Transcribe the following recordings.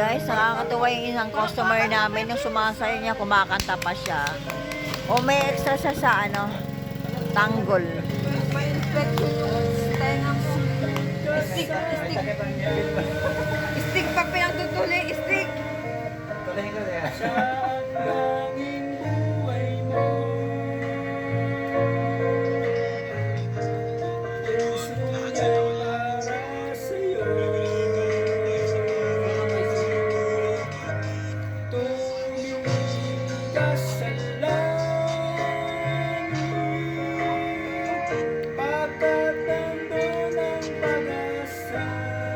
guys, nakakatuwa yung isang customer namin. Yung sumasayo niya, kumakanta pa siya. O may extra siya sa ano, tanggol. May infection yung tenga mo. Stick. Stick pa pinagtutuli. Stick. Tuloy ko na.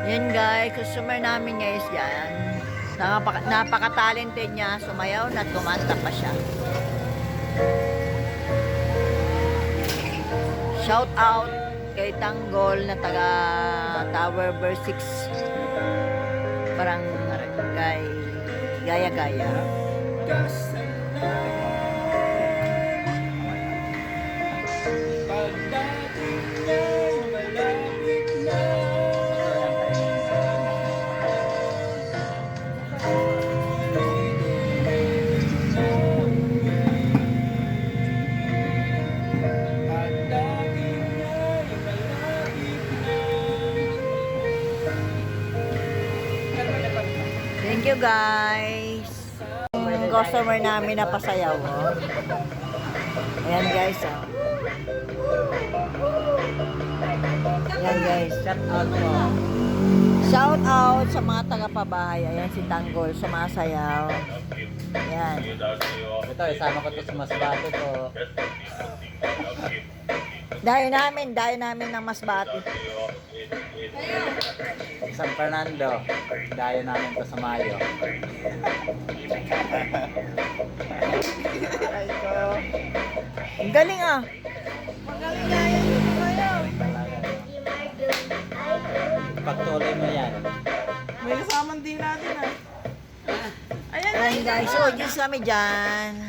Yan guys, customer namin guys yan. Napaka-talented niya, sumayaw na kumanta pa siya. Shout out kay Tanggol na taga Tower Ver 6 Barangay Gaya-Gaya. Thank you guys. Yung customer namin na pasayaw. Oh. Ayan guys. Oh. Ayan guys. Shout out mo. Shout out sa mga taga-pabahay. Ayan si Tanggol, sumasayaw. Ayan. Ito, isama ko ito sa masbate ko. Dayo namin ng Masbate. San Fernando. Dayo namin to sa Mayo. Ay ko. Ang galing ah. Magaling na yan dito kayo. Pagtuloy mo yan. May kasamang din natin ah. Ayan na. Ayan guys, so just kami dyan.